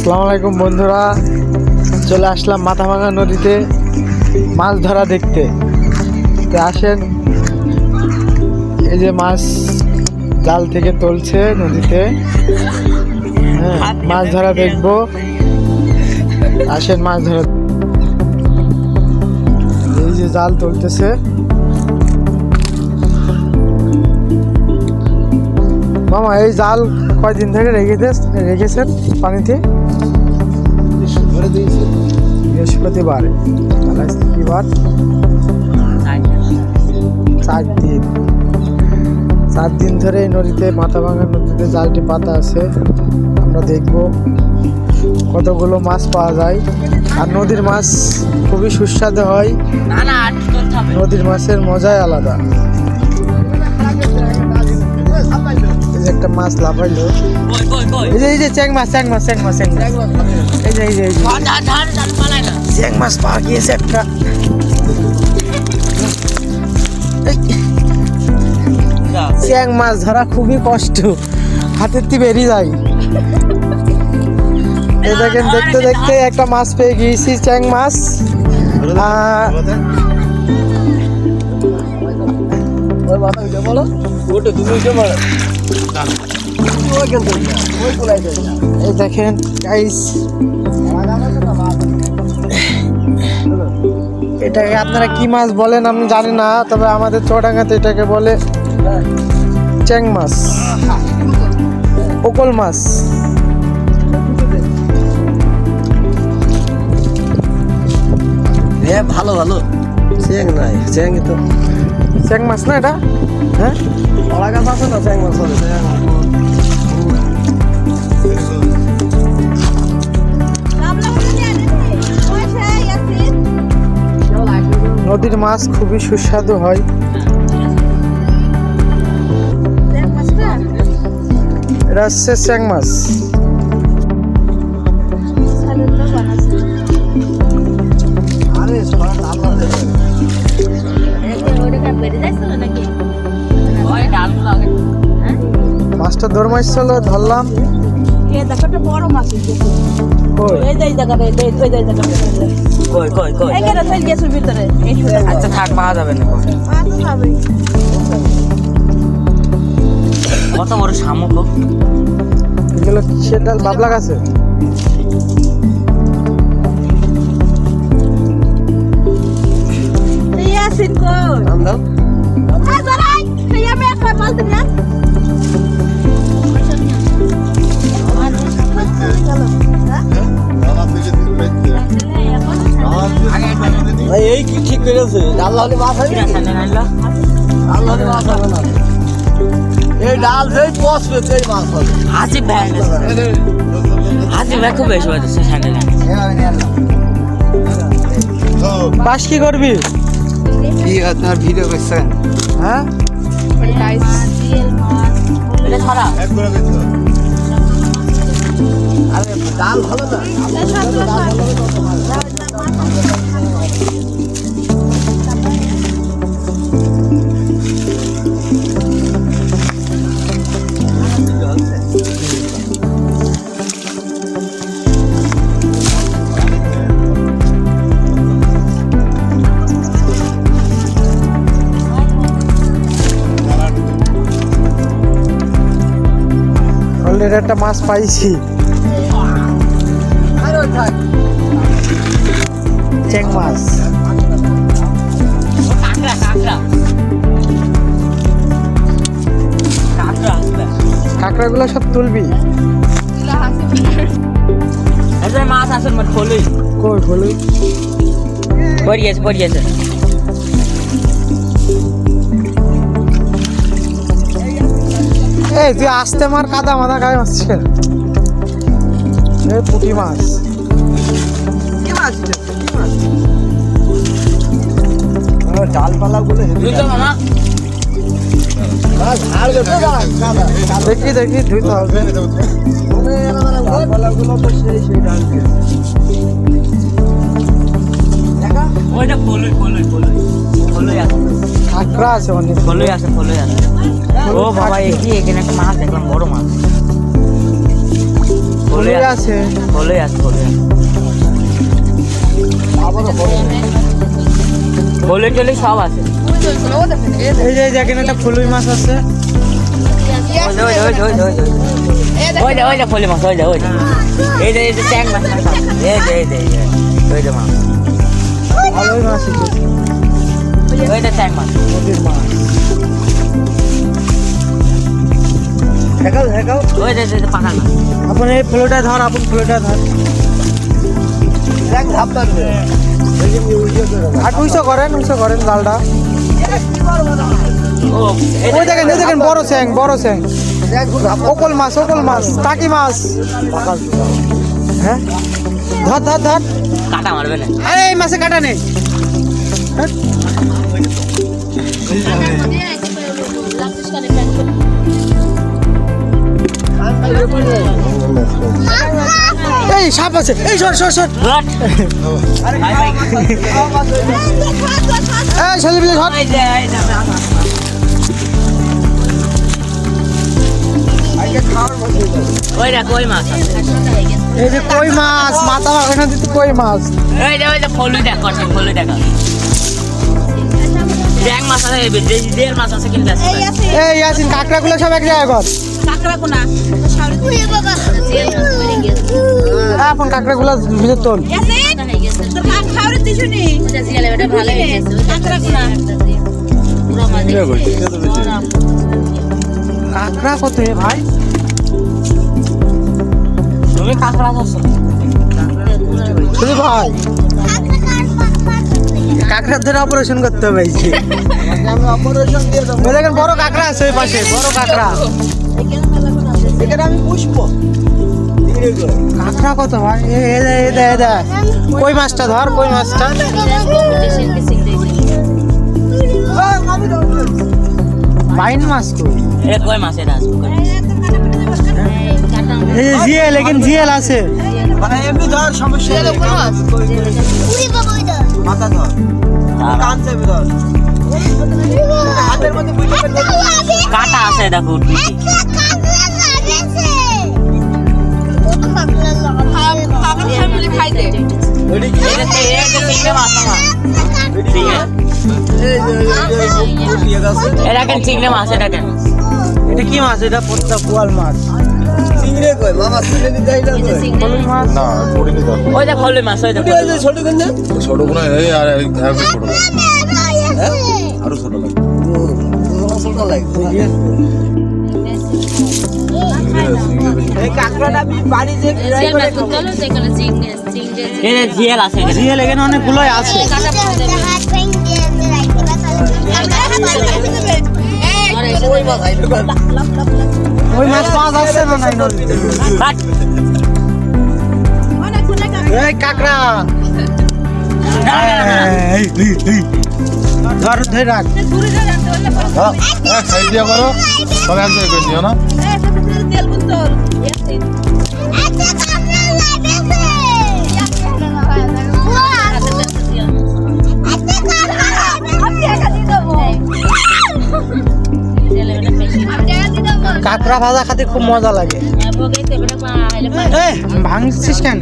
আসসালামু আলাইকুম বন্ধুরা, চলে আসলাম মাথাভাঙা নদীতে মাছ ধরা দেখতে। তো আসেন, এই যে মাছ জাল থেকে তুলছে নদীতে, মাছ ধরা দেখবো। আসেন মাছ ধরা, এই যে জাল তুলতেছে। মামা, এই জাল কয়দিন থেকে রেখেছেন পানিতে? বৃহস্পতিবার, কি বার? 4 দিন ধরে এই নদীতে, মাথাভাঙা নদীতে জালটি পাতা আছে। আমরা দেখব কতগুলো মাছ পাওয়া যায়। আর নদীর মাছ খুবই সুস্বাদু হয়, নদীর মাছের মজাই আলাদা। একটা মাছ লাফাইলো, এই যে চ্যাং মাছ চ্যাং মাছ পাওয়া গিয়েছে একটা। চ্যাং মাছ ধরা খুবই কষ্ট, হাতের তি বেরিয়ে যায়। এই দেখেন, দেখতে দেখতে একটা মাছ পেয়ে গিয়েছি, চ্যাং মাছ। এই দেখেন গাইস, এটাকে আপনারা কি মাছ বলেন আমি জানি না, তবে আমাদের চুয়াডাঙ্গাতে এটাকে বলে চ্যাং মাছ, ওকল মাছ। ভালো ভালো চ্যাং নাই, চ্যাং তো চ্যাং মাছ না এটা? হ্যাঁ, কলা গাছ আছে না, চ্যাং মাছ হবে। নদীর মাছ খুবই সুস্বাদু হয়। এটা হচ্ছে চ্যাং মাছ। মাছটা দরমাইশ ছিল, ধরলাম। আচ্ছা থাক, পাওয়া যাবে না। কত বড় শামুক, এগুলো কিসের ডাল? বাবলা গাছে। এই কি ঠিক করেছে? আল্লাহ মাছ হবে, আল্লাহ মাছ হবে না। এই ডাল সেই পচবে, সেই মাছ হবে। আসিফ ভাই খুব বেশি বাজছে। বাস কি করবি? কি আপনার ভিডিও করছেন? হ্যাঁ, আরে ডাল ভালো না। অলরেডি একটা মাছ পাইছি, চ্যাং মাছ। কাঁকড়াগুলো সব তুলবি? মাছ আছে, খোলই কই খোলই? পড়িয়েছে। এই তুই আসতে মার, কাদা মাদা গায়ে মারছে। পুঁটি মাছ। ডালপালা গুলো দেখি ধুইতে হবে। কাঁকড়া আছে অনেক, ফলই আছে। ও বাবা, এখানে একটা মাছ দেখলাম, বড় মাছ। ফুলই আছে। ফলই আছে, ফলে টলে সব আছে। এই যে দেখেন একটা ফুলুই মাছ আছে। ওই যে ফলে মাছ, ওই যে এই যে ট্যাং মাছ, ওই যে মাছ, ভালোই মাছ আছে। ওই যে ট্যাং মাছ, নদীর মাছ। ওই যে পাকা মাছ। আপন এই ফুলটা ধর, আপন ফুলটা ধর। এক ধাপ লাগবে আর উইসো করেন জালটা। ও ওই দেখেন বড় স্যাং। ওকল মাছ, টাকি মাছ। হ্যাঁ, ধর। কাটা মারবে না। আরে এই মাছে কাটা নেই। এই সাপ আছে, এই সর। এই ছেলে বিলে ধর। ওই দেখ কই মাছ আছে। এই যে কই মাছ, মাথা ভাঙা দিতে কই মাছ। ওই যে ফলই দেখ করছে, ফলই দেখা। ট্যাং মাছ আছে, দেড় মাছ আছে কিন্তু আছে। এই আসিন কাঁকড়াগুলো সব এক জায়গায় কর। আপন কাঁকড়াগুলো ভিতর তোল। কাঁকড়া কত হে ভাই? তুমি কাঁকড়া ধরছো? শুধু ভাই কাঁকড়ার ধরে অপারেশন করতে হবে। আমি অপারেশন দিয়ে দেবো ওই দেখেন বড় কাঁকড়া আছে ওই পাশে, বড় কাঁকড়া। এখানে আমি পুষবো কাঁকড়া কত ভাই? কই মাছটা ধর, কই মাছটা। বাইন মাছ কই? এ কই মাছ এটা আছে। এই যে জিএল আছে। মানে এমনি ধর সমস্যা নেই মাথা ধর কান চেপে ধর হাতের মধ্যে বুঝে কাটা আছে দেখো। চিংড়ি মাছ, এটা কেন? এটা কি মাছ? এটা পদ্মা বোয়াল মাছ। চিংড়ি কই মামা চিংড়ি দিতে আইলা কই ফলুই মাছ। না পড়িনি তো ওই দেখ ফলই মাছ, ওই দেখ। ওই যে ছোট কেন ছোট কোনো এই আর একটু ছোট লাগে আরো ছোট লাগে ছোট লাগবে এই কাঁকড়াটা আমি বাড়ি যে ফ্রাই করে এই যে জিএল আছে এখানে। জিএল এখানে অনেকগুলোই আছে। ওই মাছ পাওয়া যাচ্ছে না নাই নদীতে। কাট। এই কাঁকড়া ধরে রাখ। সাইজ দিয়া করো তবে এক জায়গায় করে দিও না কাঁকড়া ভাজা খেতে খুব মজা লাগে। ভাঙছিস কেন?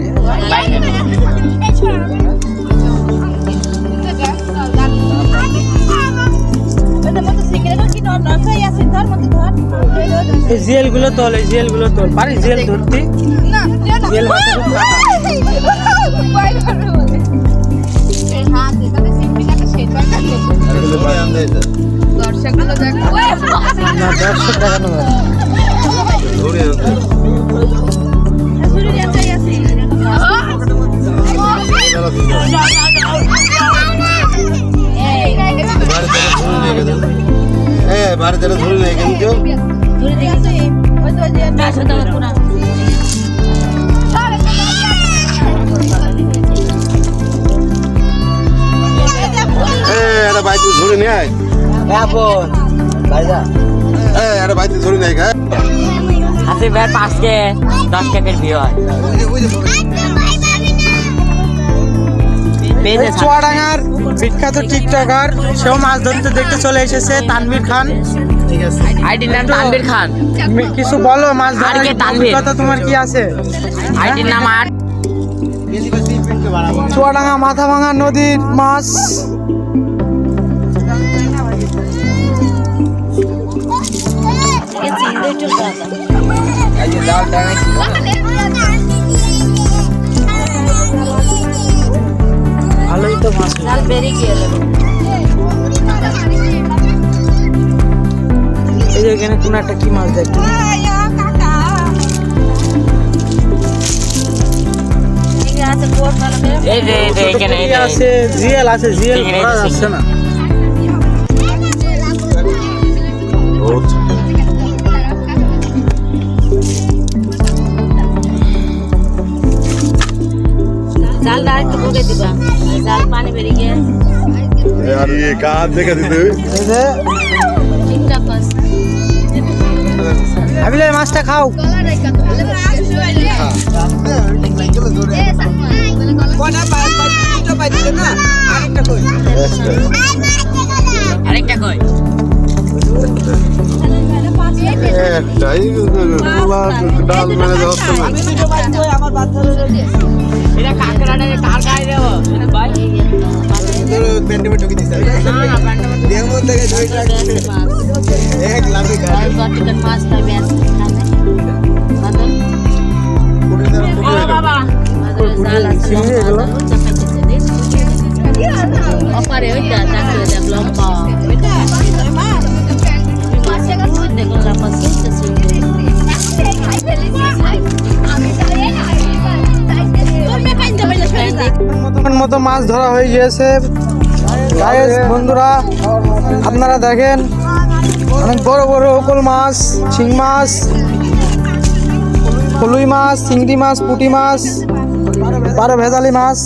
এই জিএল গুলো তোল, পারি জিএল ধরতি? জিএল মাছে খুব কাটা। না 150 দেখানো যাবে। বাড়িতে ধরে নেই কিন্তু একটা বাইতে ধরে নেয় একটা বাইতে ধরে নেয় গা হাসি ভাই 5 কে 10 কে ফের ভিউ হয়। এই চুয়াডাঙ্গার বিখ্যাত টিকটকার সেও মাছ ধরতে দেখতে চলে এসেছে, তানভীর খান। ঠিক আছে আইডির নাম তানভীর খান। কিছু বলো মাছ আর ধরার কে তানভীর? অভিজ্ঞতা তোমার কি আছে? আইডির নাম আর চুয়াডাঙ্গা মাথাভাঙা নদীর মাছ ভালোই তো মাছ এই যে এখানে কোন একটা কি মাছ দেখি এই যে এখানে এই যে আছে জিএল আছে জিএল এখানে ধরা আছে। যাচ্ছে না জাল ডাইরেক্ট বুকে দিবা জাল পানি বেরিয়ে গিয়ে यार ये कहाँ देखा थी तू এই যে চিংড়া পাস আবিলে মাছটা খাও আরেকটা কই একটাই ডাল মেরে যাওয়ার সময় এটা কাকড়াটা কার গায়ে দেব ভাই মাছ খাবে বাবা জাল আছে অপারে ওইটা তাকে দেখ লম্বা মাছে দেখুন লম্বা মতো মাছ ধরা হয়ে গিয়েছে গাইস বন্ধুরা আপনারা দেখেন অনেক বড় বড় ওকল মাছ শিং মাছ ফলুই মাছ চিংড়ি মাছ পুঁটি মাছ বারো ভেজালি মাছ